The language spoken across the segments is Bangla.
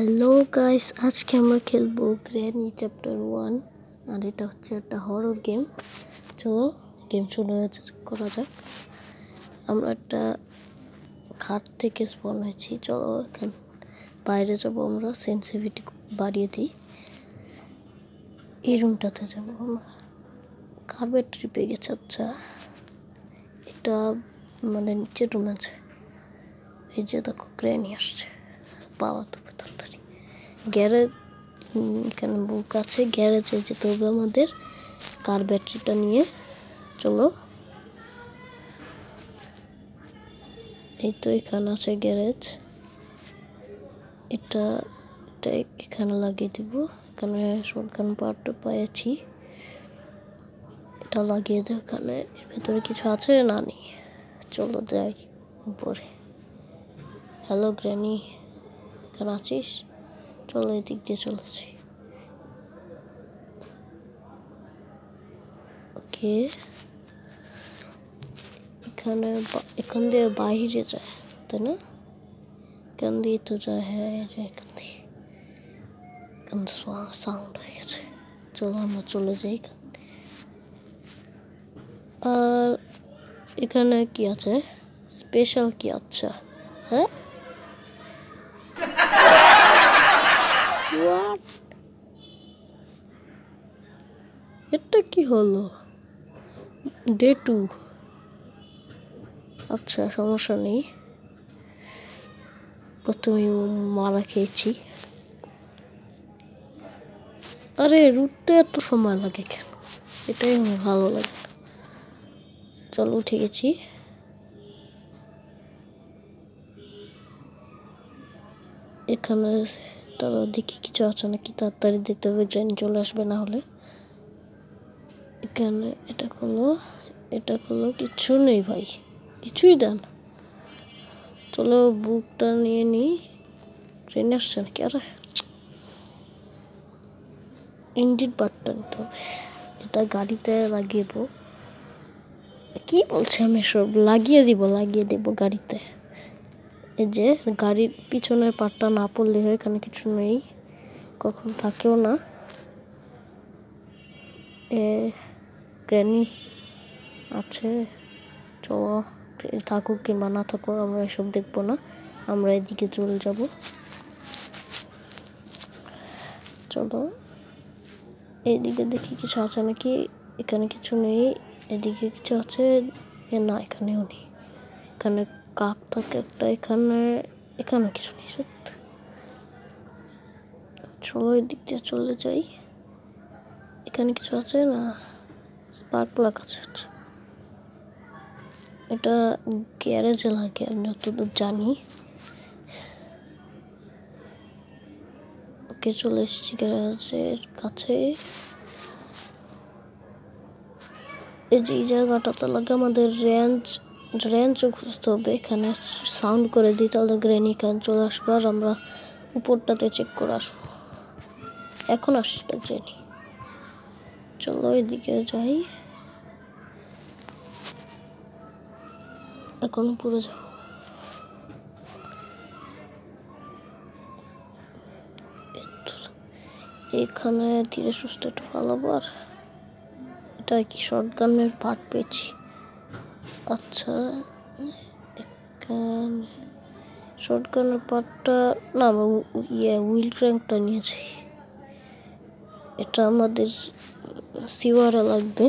হ্যালো গাইস, আজকে আমরা খেলবো গ্র্যানি চ্যাপ্টার 1 আর এটা হচ্ছে একটা হরর গেম। চলো গেম শুরু করা যাক। আমরা একটা খাট থেকে স্পন হয়েছি। চলো এখন বাইরে যাবো, আমরা সেন্সিটিভিটি বাড়িয়ে দিই। এই রুমটাতে যাবো আমরা। কার ব্যাটারি পেয়ে গেছে। আচ্ছা, এটা মানে নিচের রুম আছে। এই যে দেখো গ্র্যানি আসছে, পাওয়া তো তাড়াতাড়ি। গ্যারেজ, এখানে বুক আছে, গ্যারেজে যেতে হবে আমাদের কার ব্যাটারিটা নিয়ে। চলো, এই তো এখানে আছে গ্যারেজ। এটা এখানে লাগিয়ে দিব। এখানে শটগান পার্ট পেয়েছি, এটা লাগিয়ে দেয়। এখানে এর ভেতরে কিছু আছে না নেই। চলো যাই উপরে। হ্যালো গ্র্যানি, এখানে আছিস? চলো এদিক দিয়ে চলেছি। ওকে, এখান দিয়ে বাইরে যায় তাই না? এখান দিয়ে তো যায়। হ্যাঁ, এখান দিয়ে সাউন্ড হয়ে গেছে। চলো আমরা চলে যাই। আর এখানে কি আছে স্পেশাল? কি আচ্ছা, হ্যাঁ এটা কি হলো? ডে 2। আচ্ছা, সমস্যা নেই। প্রথমে মারা খেয়েছি। আরে রুটতে এত সময় লাগে কেন? এটাই আমার ভালো লাগে। চলো উঠে গেছি। এখানে তারা দেখি কিছু আছে নাকি, তাড়াতাড়ি দেখতে হবে, গ্র্যানি চলে আসবে না হলে। এখানে এটা খোলো, কিছু নেই ভাই, কিছুই দেন। চলো বুকটা নিয়ে নিই। ট্রেনে আসছে নাকি? আরে ইঞ্জিন পার্টটা নিতে হবে, এটা গাড়িতে লাগিয়েবো। কি বলছে আমি সব? লাগিয়ে দিব গাড়িতে। এই যে গাড়ির পিছনের পার্টটা না পড়লে হয়, এখানে কিছু নেই, কখন থাকেও না। গ্র্যানি আছে, চলো থাকুক কিংবা না থাকুক, আমরা এসব দেখবো না। আমরা এদিকে চলে যাব। চলো এইদিকে দেখি কিছু আছে নাকি। এখানে কিছু নেই। এদিকে কিছু আছে না? এখানেও নেই। এখানে কাপ থাকে একটা। এখানে কিছু নেই সত্যি। চলো এদিক দিয়ে চলে যাই। এখানে কিছু আছে না? স্পার্ক প্লাগ আছে। এটা গ্যারেজে লাগে আমি যতদূর জানি। ওকে, চলে এসেছি গ্যারেজের কাছে। এই যে এই জায়গাটাতে লাগে আমাদের রেঞ্জও খুঁজতে হবে। এখানে সাউন্ড করে দিই, তাহলে গ্র্যানি এখানে চলে আসবে আর আমরা উপরটাতে চেক করে আসবো। এখন আসছে গ্র্যানি। চলো এদিকে যাই, এখন উপরে যাও। এখানে ধীরে সুস্থ একটু ফালাবো। আর এটা কি শটগানের পার্ট পেয়েছি? আচ্ছা, এখানে শটগানের পার্টটা না, আমরা হুইল ক্র্যাঙ্কটা নিয়েছি। এটা আমাদের সিওয়ারে লাগবে।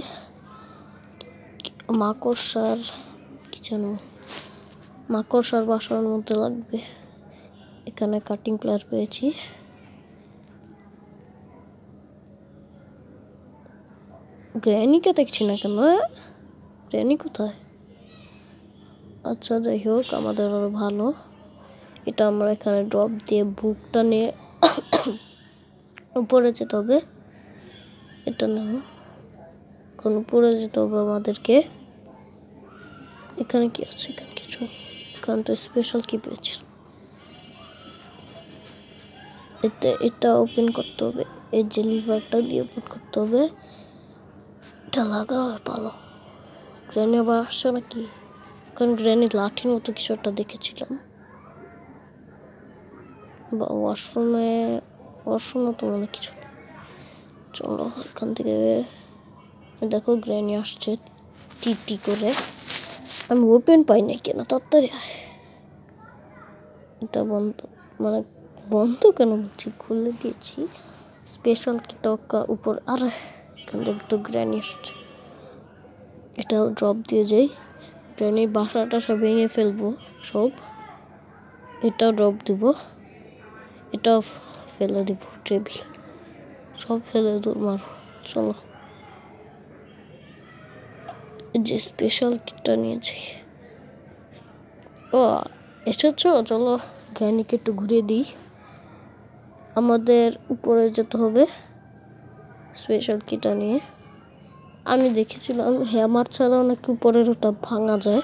মাকড়সার কি জানো, মাকড়সার বাসার মধ্যে লাগবে। এখানে কাটিং প্লেয়ার পেয়েছি। গ্র্যানিকে দেখছি না কেন? গ্র্যানি কোথায়? আচ্ছা যাই হোক, আমাদের আরো ভালো। এটা আমরা এখানে ড্রপ দিয়ে বুকটা নিয়ে উপরে যেতে হবে। এটা না, এখন উপরে যেতে হবে আমাদেরকে। এখানে কি আছে? এখানে কিছু, এখানে তো স্পেশাল কি পেয়েছি। এটা ওপেন করতে হবে। এই যে লিভারটা দিয়ে ওপেন করতে হবে। এটা লাগা পালো। গ্র্যানি আবার আসছে নাকি? কারণ গ্র্যানি লাঠির মতো কিছু একটা দেখেছিলাম। বা ওয়াশরুমে তো মনে কিছু নেই। চলো এখান থেকে দেখো গ্র্যানি আসছে টি করে। আমি ওপেন পাই না কেন, তাড়াতাড়ি এটা বন্ধ, মানে বন্ধ কেন বলছি, খুলে দিয়েছি। স্পেশাল কিটা উপর, আর এখান থেকে একটু গ্র্যানি আসছে, এটাও ড্রপ দিয়ে যাই। গ্র্যানি বাসাটা সব ভেঙে ফেলবো সব, এটাও ড্রপ দিব, এটাও ফেলে দিব, টেবিল সব ফেলে দূর মারো। চলো যে স্পেশাল কিটটা নিয়েছি। ও এসেছো, চলো গ্র্যানিকে একটু ঘুরিয়ে দিই। আমাদের উপরে যেতে হবে স্পেশাল কিটা নিয়ে। আমি দেখেছিলাম হ্যামার ছাড়াও নাকি উপরের ওটা ভাঙা যায়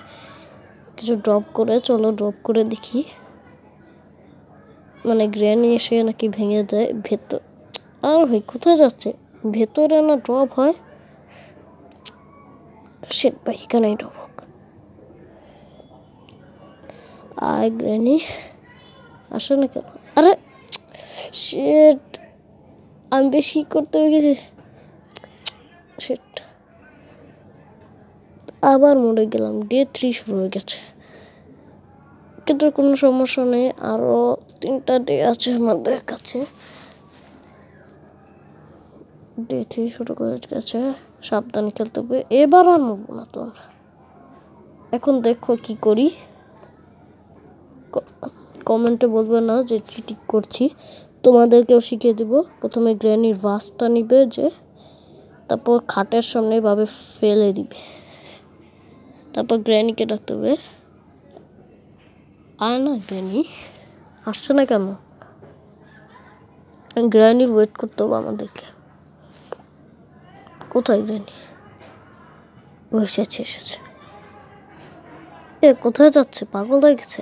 কিছু ড্রপ করে। চলো ড্রপ করে দেখি, মানে গ্র্যানি এসে নাকি ভেঙে দেয় ভেতর। আর ভাই কোথায় যাচ্ছে, ভেতরে না ড্রপ হয়। শিট ভাই, এখানেই ড্রপ হোক। আয় গ্র্যানি, আসো না কেন? আরে শিট, আমি বেশি করতে গেছি। শিট, আবার মরে গেলাম। ডে 3 শুরু হয়ে গেছে, কিন্তু কোনো সমস্যা নেই, আরও 3টা ডে আছে আমাদের কাছে। ডে 3 শুরু করে গেছে, সাবধানে খেলতে হবে। এবার আর মরবো না তো। এখন দেখো কি করি, কমেন্টে বলবে না যে চিটিং করছি, তোমাদেরকেও শিখিয়ে দিব। প্রথমে গ্র্যানির ভাসটা নিবে, যে তারপর খাটের সামনে এভাবে ফেলে দিবে, তারপর গ্র্যানিকে ডাকতে হবে। আয় না গ্র্যানি, আসছে না কেন? গ্র্যানির ওয়েট করতে হবে আমাদেরকে। কোথায় গ্র্যানি? ও এসেছে। এ কোথায় যাচ্ছে, পাগল হয়ে গেছে?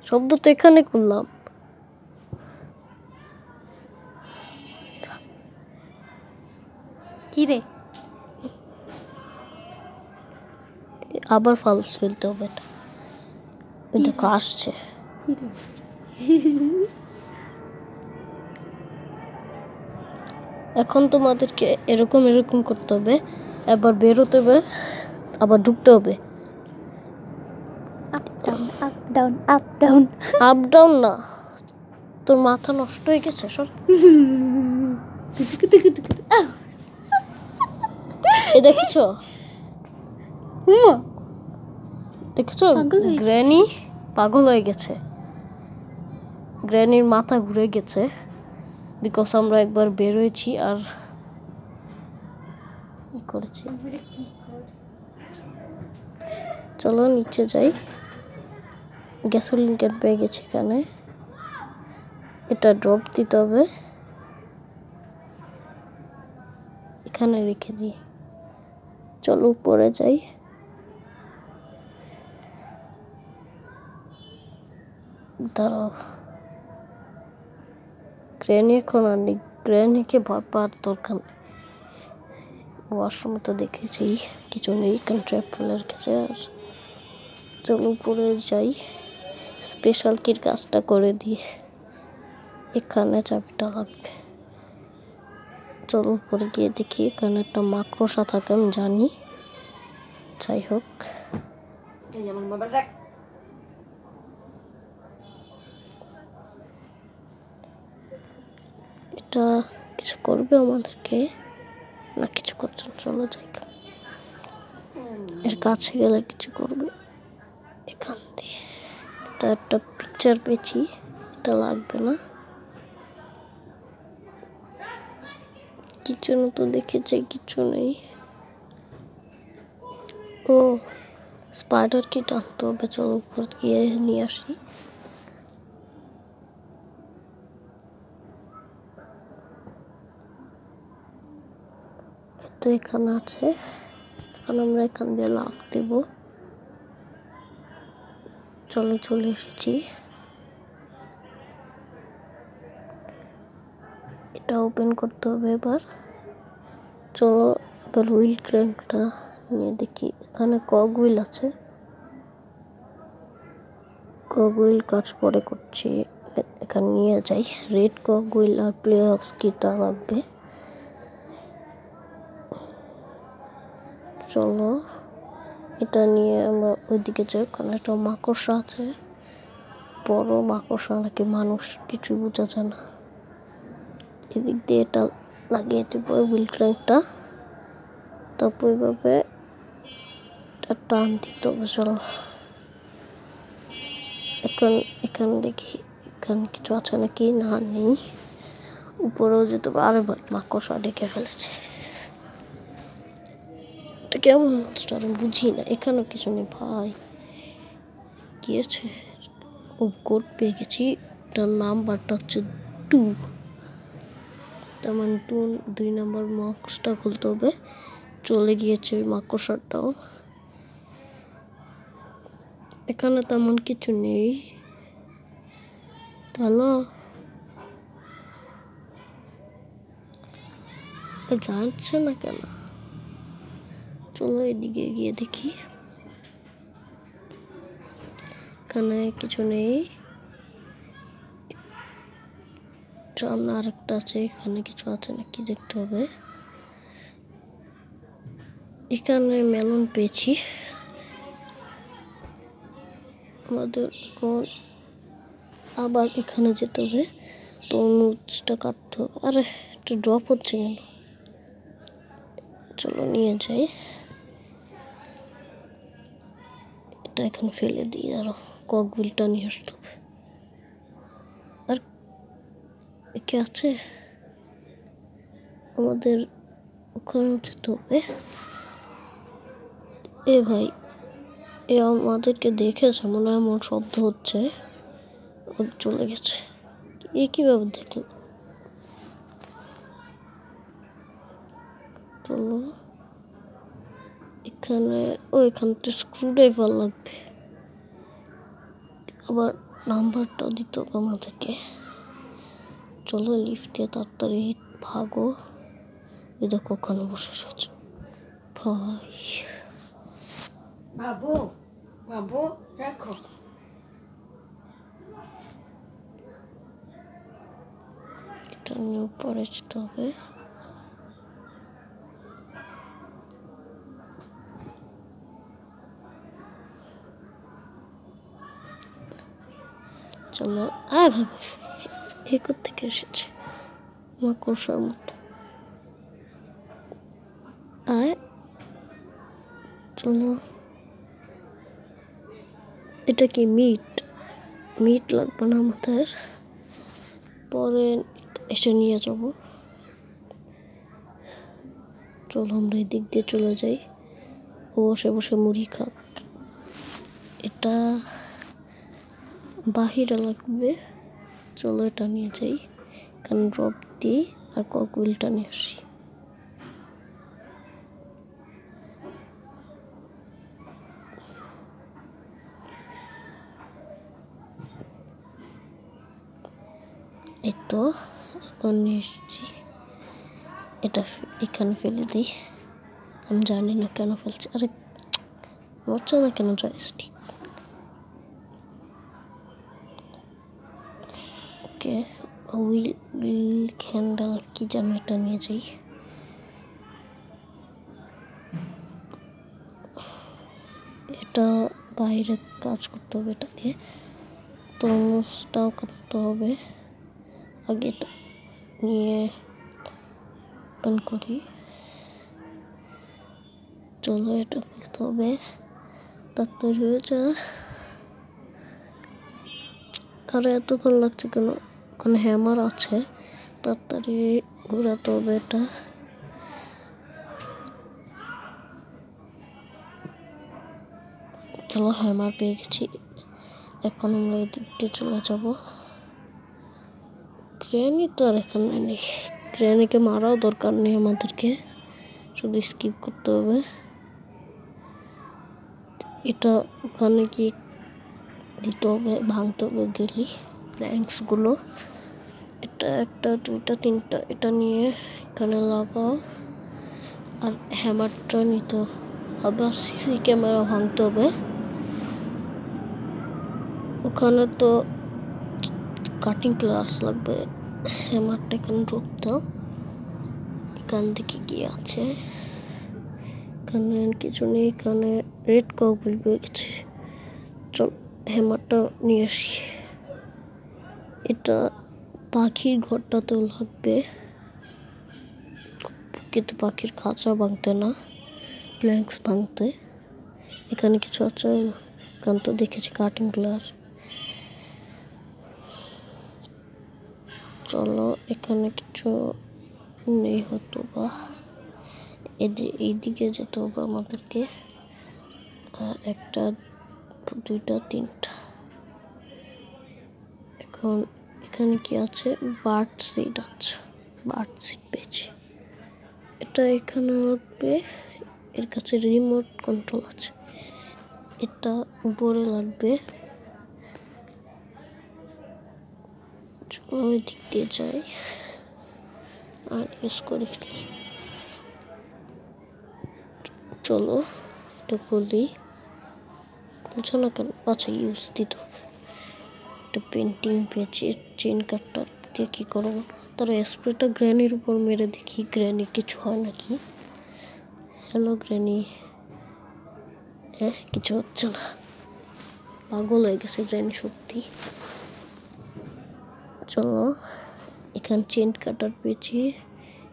শব্দ তো এখানে করলাম। কি রে, আবার ফলস ফেলতে হবে এটা। দেখো আসছে। কি রে? এখন তোমাদেরকে এরকম করতে হবে, একবার বেরোতে হবে, আবার ঢুকতে হবে। Up down up down up down. Up down না, তোর মাথা নষ্ট হয়ে গেছে সর। এ দেখেছো, দেখেছো পাগল হয়ে গ্র্যানি পাগল হয়ে গেছে। গ্র্যানির মাথা ঘুরে গেছে, বিকজ আমরা একবার বের হয়েছি আর ই করেছি। চলো নিচে যাই, গ্যাসোলিন ক্যান পেয়ে গেছি এখানে, এটা ড্রপ দিতে হবে, এখানে রেখে দিই। চলো উপরে যাই। দাঁড়াও, গ্র্যানি এখন আর নেই, গ্র্যানিকে ভয় পাওয়ার দরকার নেই। ওয়াশরুমে তো দেখেছি কিছু নেই, এখানে ট্র্যাপ ফেলে রেখেছে। আর চলো উপরে যাই, স্পেশাল কির কাজটা করে দিই। এখানে চাবিটা লাগবে। চলো উপরে গিয়ে দেখি, এখানে একটা মাকড়সা থাকে আমি জানি। যাই হোক, এটা কিছু করবে আমাদেরকে না, কিছু করছে না। চলো যাই, এর কাছে গেলে কিছু করবে। এখান দিয়ে এটা একটা পিকচার পেয়েছি, এটা লাগবে না। কিচেন তো দেখেছি কিছু নেই। ও স্পাইডার কি টানতে হবে, চলো উপর গিয়ে নিয়ে আসি। তো এখানে আছে, এখন আমরা এখান দিয়ে লাফ দেব। চলে এসেছি, এটা ওপেন করতে হবে এবার। চলো এবার হুইল ক্র্যাঙ্কটা নিয়ে দেখি, এখানে কক হুইল আছে। কক হুইল কাজ পরে করছি, এখানে নিয়ে যাই। রেড ককউইল আর প্লে হাউস কিটা লাগবে। চলো এটা নিয়ে আমরা ওইদিকে যাই। ওখানে একটা মাকড়সা আছে, বড় মাকড়সা নাকি মানুষ কিছু বোঝা যায় না। এদিক দিয়ে এটা লাগিয়ে দেবো হুইল ক্র্যাঙ্কটা, তারপর এইভাবে টান দিতে হবে। চলো এখন এখানে দেখি এখানে কিছু আছে নাকি, না নেই। উপরেও যেতে হবে। আরে ভাই মাকড়সা ডেকে ফেলেছে, এটা কেমন মনস্টার আমি বুঝি না। এখানেও কিছু নেই ভাই, কি আছে? ও কোড পেয়ে গেছি, এটার নাম্বারটা হচ্ছে 2। তার মানে 2 নম্বর বক্সটা খুলতে হবে। চলে গিয়েছে ওই মাকড়সাটাও। এখানে তেমন কিছু নেই। হ্যালো, যাচ্ছে না কেন? চলো এদিকে গিয়ে দেখি। এখানে কিছু নেই। সামনে আরেকটা আছে, এখানে কিছু আছে নাকি দেখতে হবে। এখানে মেলন পেয়েছি। আমাদের এখন আবার এখানে যেতে হবে, তরমুজটা কাটতে হবে। আরে একটু ড্রপ হচ্ছে কেন? চলো নিয়ে যাই। এটা এখন ফেলে দিই, আরো ককউইলটা নিয়ে আসতে হবে। আর কে আছে? আমাদের ওখানে যেতে হবে। এ ভাই, এ আমাদেরকে দেখেছে মনে হয়, এমন শব্দ হচ্ছে। ও চলে গেছে, এ কিভাবে দেখলো? চলো এখানে, এখানটা স্ক্রু ড্রাইভার লাগবে। আবার নাম্বারটাও দিতে হবে আমাদেরকে। চলো লিফট দিয়ে তাড়াতাড়ি ভাগো। এই দেখো ওখানে বসে আছে ভাই। বাবু বাবু রাখো। এটা নিয়ে পরে যেতে হবে। চলো আয় ভাবে, এ থেকে এসেছে মাকড়সার মতো। আয় চলো। এটা কি মিট লাগবে না আমাদের, পরে এসে নিয়ে যাব। চলো আমরা এদিক দিয়ে চলে যাই। ও বসে বসে মুড়ি খাক। এটা বাহিরে লাগবে। চলো এটা নিয়ে যাই, এখানে ড্রপ দিই আর ককউইলটা নিয়ে আসি। এই তো এখন নিয়ে এসেছি। এটা এখানে ফেলে দিই। আমি জানি না কেন ফেলছি। আরে মরছে না কেন জয়স্টিক? ওকে, হুইল ক্যান্ডেল কি যেন এটা নিয়ে যাই। এটা বাইরে কাজ করতে হবে এটা দিয়ে। তরমুজটাও কাটতে হবে। আগে এটা নিয়ে ওপেন করি। চলো এটা খুলতে হবে, তাড়াতাড়ি হয়ে যা। আরে এতক্ষণ লাগছে কেন? ওখানে হ্যামার আছে, তাড়াতাড়ি ঘোরাতে হবে এটা। চলো হ্যামার পেয়ে গেছি। এখন আমরা এদিক দিয়ে চলে যাব। গ্র্যানি তো আর এখানে নেই, গ্র্যানিকে মারাও দরকার নেই আমাদেরকে, শুধু স্কিপ করতে হবে। এটা ওখানে কি দিতে হবে, ভাঙতে হবে গেলি প্ল্যাঙ্কসগুলো। এটা 1 2 3 এটা নিয়ে এখানে লাগাও। আর হ্যামারটা নিতে হবে, সিসি ক্যামেরা ভাঙতে হবে। ওখানে তো কাটিং প্লাস লাগবে। হ্যামারটা এখানে ঢুকতো, এখান থেকে কি আছে, এখানে কিছু নেই, এখানে রেড কগল পেয়ে গেছে। চল হ্যামারটা নিয়ে আসি। এটা পাখির ঘরটাতেও লাগবে, কিন্তু পাখির খাঁচা ভাঙতে না, প্ল্যাঙ্কস ভাঙতে। এখানে কিছু আছে, কারণ তো দেখেছি কাটিং প্লাস। চলো এখানে কিছু নেই হতো বা এইদিকে যেতে হবে আমাদেরকে। একটা, দুইটা, তিনটা। এখন এখানে কি আছে, বার্ড সিড আছে, বার্ড সিড পেয়েছি। এটা এখানে লাগবে, এর কাছে রিমোট কন্ট্রোল আছে। এটা উপরে লাগবে, ওই দিক দিয়ে যাই আর ইউজ করে ফেলি। চলো এটা খুলি, খুলছে না কেন? আচ্ছা ইউজ দিত। একটা পেন্টিং পেয়েছি, চেন কাটটা দিয়ে কী করবো? তার স্প্রেটা গ্র্যানির উপর মেরে দেখি গ্র্যানি কিছু হয় নাকি। Hello granny. হ্যাঁ, কিছু হচ্ছে না, পাগল হয়ে গেছে গ্র্যানি সত্যি। চলো এখানে চেন কাটার পেয়েছি,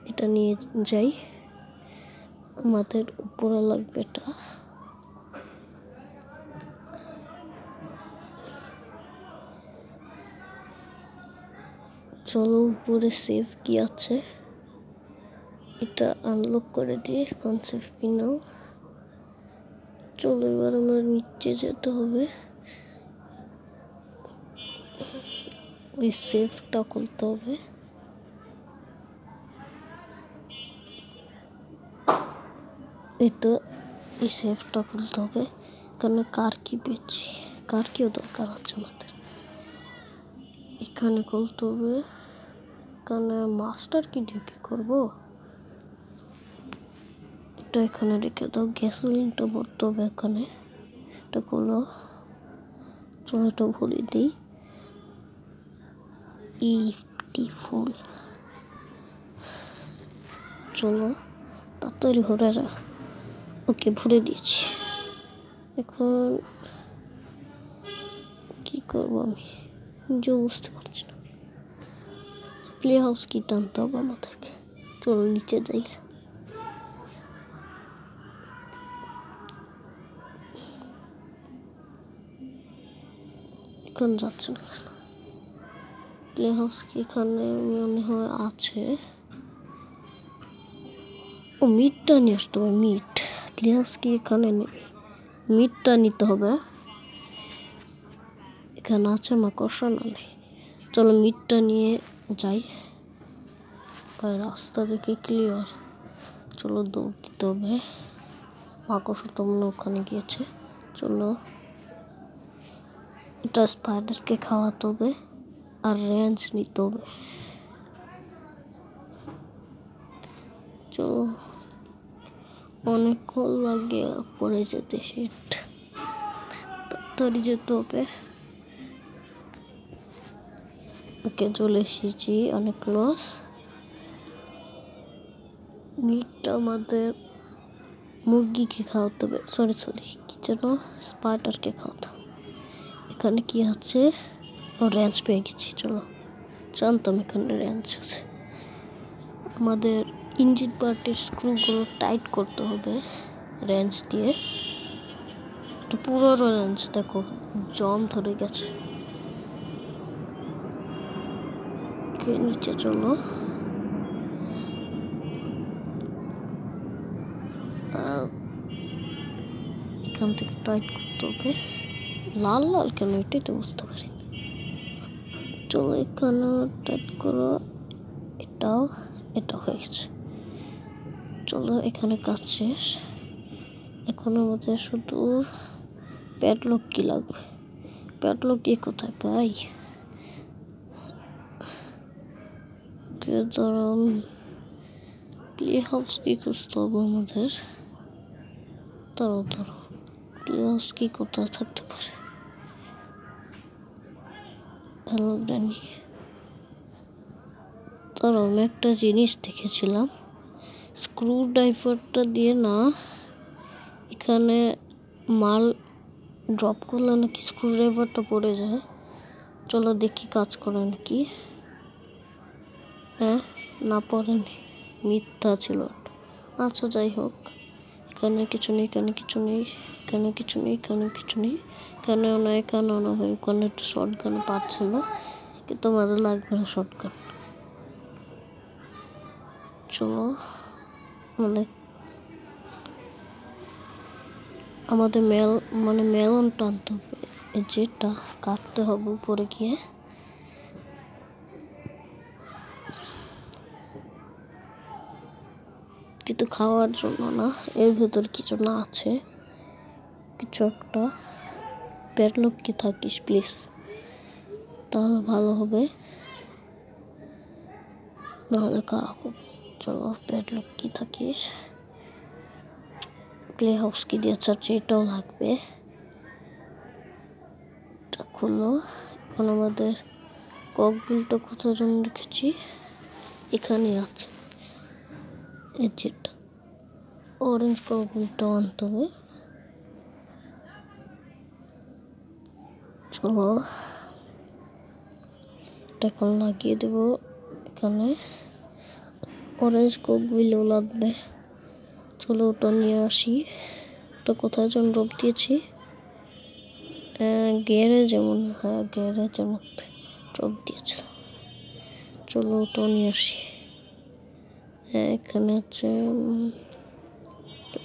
এটা নিয়ে যাই। আমাদের উপরে লাগবে এটা। চলো উপরে সেভ কি আছে এটা আনলক করে দিয়ে কনসেপ্ট কি নাও। চলো এবার আমার নিচে যেতে হবে, ওই সেফটা খুলতে হবে। এই তো এই সেফটা খুলতে হবে, কারণ কার কি পেয়েছি, কার কিও দরকার হচ্ছে আমাদের। এখানে খুলতে হবে, কারণ মাস্টার কি দিয়ে কী করবো। এটা এখানে রেখে দাও, গ্যাসোলিনটা ভরতে হবে এখানে। এটা করলো, চলো এটা ভরে দিই। ফুল, চলো তাড়াতাড়ি ভরে যা। ওকে ভরে দিয়েছি। এখন কি করবো আমি নিজেও বুঝতে পারছি না। প্লে হাউস কি টানতে হবে আমাদেরকে। চলো নিচে যাই। এখন যাচ্ছে না কেন? প্লে হাউস কি এখানে মনে হয় আছে। ও মিটটা নিয়ে আসতে হবে, মিট। প্লে হাউস কি এখানে নেই, মিটটা নিতে হবে। এখানে আছে মাকড়সা না নেই। চলো মিটটা নিয়ে যাই। রাস্তা দেখে ক্লিয়ার, চলো দৌড় দিতে হবে। মাকড়সা তো মনে ওখানে গিয়েছে। চলো এটা স্পাইডারকে খাওয়াতে হবে আর রেঞ্জ নিতে হবে। চলো অনেকক্ষণ লাগে পড়ে যেতে, সেট তাড়াতাড়ি যেতে হবে। ওকে চলে এসেছি, অনেক লস। মিটটা আমাদের মুরগিকে খাওয়াতে হবে, সরি কি যেন, স্পাইডারকে খাওয়াতে হবে। এখানে কি আছে, ও রেঞ্জ পেয়ে গেছি। চলো জানতাম এখানে রেঞ্জ আছে। আমাদের ইঞ্জিন পার্টের স্ক্রুগুলো টাইট করতে হবে রেঞ্জ দিয়ে। তো পুরো রেঞ্জ দেখো জম ধরে গেছে। নিচে চলো, এখান থেকে টাইট করতে হবে। লাল লাল কেন এটাই তো বুঝতে পারি। চলো এখানে টাইট করো, এটা হয়ে গেছে। চলো এখানে কাজ শেষ। এখন আমাদের শুধু প্যাডলক কি লাগবে, প্যাডলক কি কোথায় পাই। দাঁড়ান, প্লে হাউস কি খুঁজতে হবে আমাদের। দাঁড়াও প্লে হাউস কি কোথায় থাকতে পারে। হ্যালো গ্র্যানি, কারণ আমি একটা জিনিস দেখেছিলাম, স্ক্রু ড্রাইভারটা দিয়ে না এখানে মাল ড্রপ করলে নাকি স্ক্রু ড্রাইভারটা পড়ে যায়। চলো দেখি কাজ করে নাকি। হ্যাঁ, না পড়েনি, মিথ্যা ছিল। আচ্ছা যাই হোক, এখানে কিছু নেই, এখানে কিছু নেই, এখানে কিছু নেই, এখানে কিছু নেই, এখানেও না, এখানেও না। ভাই ওখানে একটা শর্ট গান পাচ্ছিল, কিন্তু আমাদের লাগবে না শর্ট গান। চলো আমাদের মেলনটা আনতে হবে, যেটা কাটতে হবে উপরে গিয়ে। কিন্তু খাওয়ার জন্য না, এর ভেতর কিছু না আছে, কিছু একটা। প্যাডলক কি থাকিস প্লিজ, তাহলে ভালো হবে, নাহলে খারাপ হবে। চলো প্যাডলক কি থাকিস, প্লে হাউস কি দিয়ে চাচ্ছে, এটাও লাগবে। এটা খুলো। এখন আমাদের ককবিলটা কোথায় যেন রেখেছি, এখানে আছে। এই যেটা অরেঞ্জ ককবিলটা আনতে হবে। চলো এটা এখন লাগিয়ে দেবো এখানে। অরেঞ্জ ককবিলও লাগবে। চলো ওটা নিয়ে আসি। ওটা কোথায় যেন ড্রপ দিয়েছি, গ্যারেজের মনে হয়, গ্যারেজের মধ্যে ড্রপ দিয়েছে। চলো ওটাও নিয়ে আসি। এখানে আছে,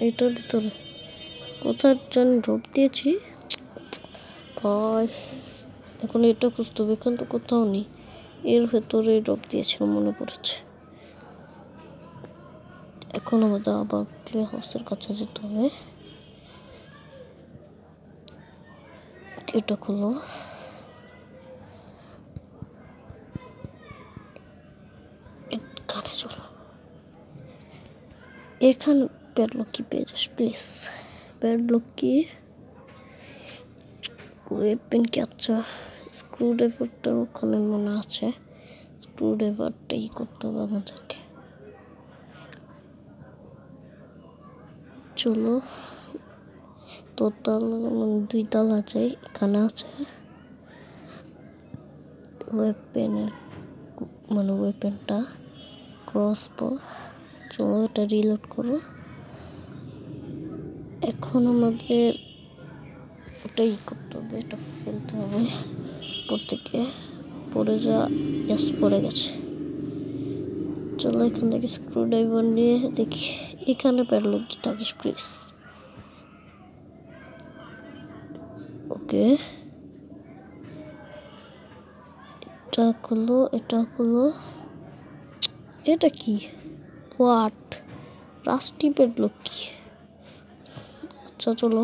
এটার ভিতরে কোথায় যেন ড্রপ দিয়েছি। এখন এটা খুঁজতে হবে, এখানে তো কোথাও নেই। এর ভেতরে ড্রপ দিয়েছিল মনে পড়েছে। এখন আমাদের আবার প্লে হাউসের কাছে যেতে হবে। এটা খুলো। এখানে চলো, এখানে প্যাডলক কি পেয়ে যাস প্লিজ, প্যাডলক কি, ওয়েপেন কি, আচ্ছা স্ক্রু ড্রাইভারটা ওখানে মনে আছে, স্ক্রু ড্রাইভারটাই করতে হবে আমাদেরকে। চলো তোতাল দুই তাল আছে, এখানে আছে ওয়েপেনের ওয়েপেনটা ক্রসবো। চলো এটা রিলোড করো। এখন আমাদের ওটাই করতে হবে, এটা ফেলতে হবে উপর থেকে, পড়ে যা, গ্যাস পড়ে গেছে। চলো এখান থেকে স্ক্রু ড্রাইভার নিয়ে দেখি এখানে প্যাডলক কি থাকিস প্লিজ। ওকে, এটা খুলো, এটা খুলো। এটা কি, হোয়াট, রাস্টি প্যাডলক কি। আচ্ছা চলো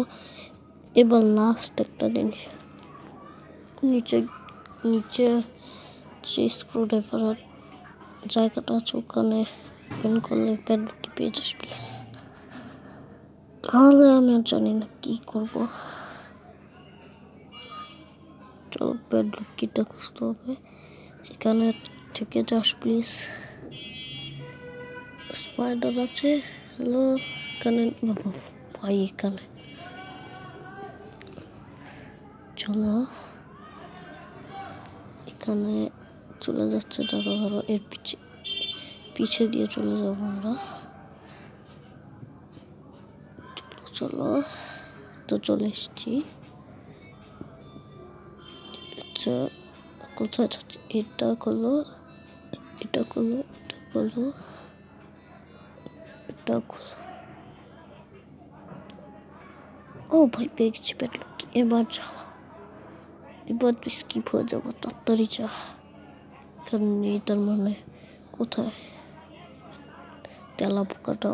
এবার লাস্ট একটা জিনিস, নিচে নিচে যে স্ক্রু ড্রাইভারের জায়গাটা আছে ওখানে ওপেন করলে প্যাডলক কি পেয়ে যাস প্লিজ, তাহলে আমি আর জানি না কি করবো। চলো প্যাডলক কিটা খুঁজতে হবে, এখানে থেকে যাস প্লিজ। স্পাইডার আছে, হ্যালো এখানে, ভাই এখানে। চলো এখানে চলে যাচ্ছে, ধরো ধরো এর পিছে দিয়ে চলে যাবো আমরা। চলো তো চলে এসছি। আচ্ছা কোথায় যাচ্ছে, এটা খোলো, এটা খোলো, এটা খোলো, এটা খোলো। ও ভাই পেয়ে গেছি প্যাডলক। এবার যাও, এবার তুই স্কিপ হয়ে যাবো, তাড়াতাড়ি যা। এখানে নেই তার মানে কোথায়, তেলাপোকাটা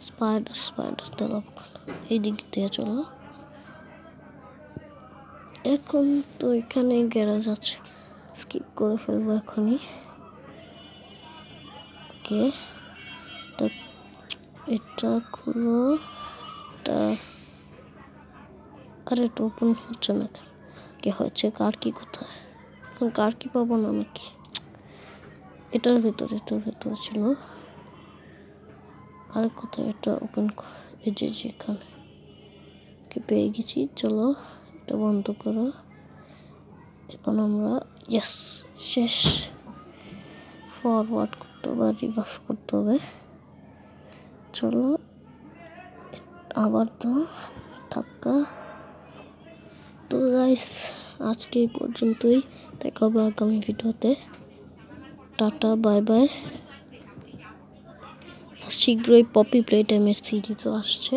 স্পাইডার, স্পাইডার তেলাপোকাটা এই দিক দিয়ে চলো। এখন তো এখানে গ্যারেজ আছে, স্কিপ করে ফেলবো এখনই। ওকে এটা খুলো, এটা আরে এটা ওপেন হচ্ছে না কেন, কি হয়েছে, কার কি কোথায়, এখন কার কি পাবো না নাকি। এটার ভেতরে ছিল। আর কোথায় এটা ওপেন, এই যে যেখানে পেয়ে গেছি। চলো এটা বন্ধ করো। এখন আমরা ইয়েস শেষ। ফরওয়ার্ড করতে হবে, রিভার্স করতে হবে। চলো আবার তো ধাক্কা। তো গাইস আজকে এই পর্যন্তই, দেখা হবে আগামী ভিডিওতে। Tata, bye bye. শীঘ্রই পপি প্লেটাইমের সিরিজও আসছে,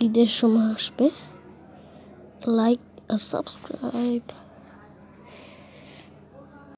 ঈদের সময় আসবে। লাইক আর সাবস্ক্রাইব।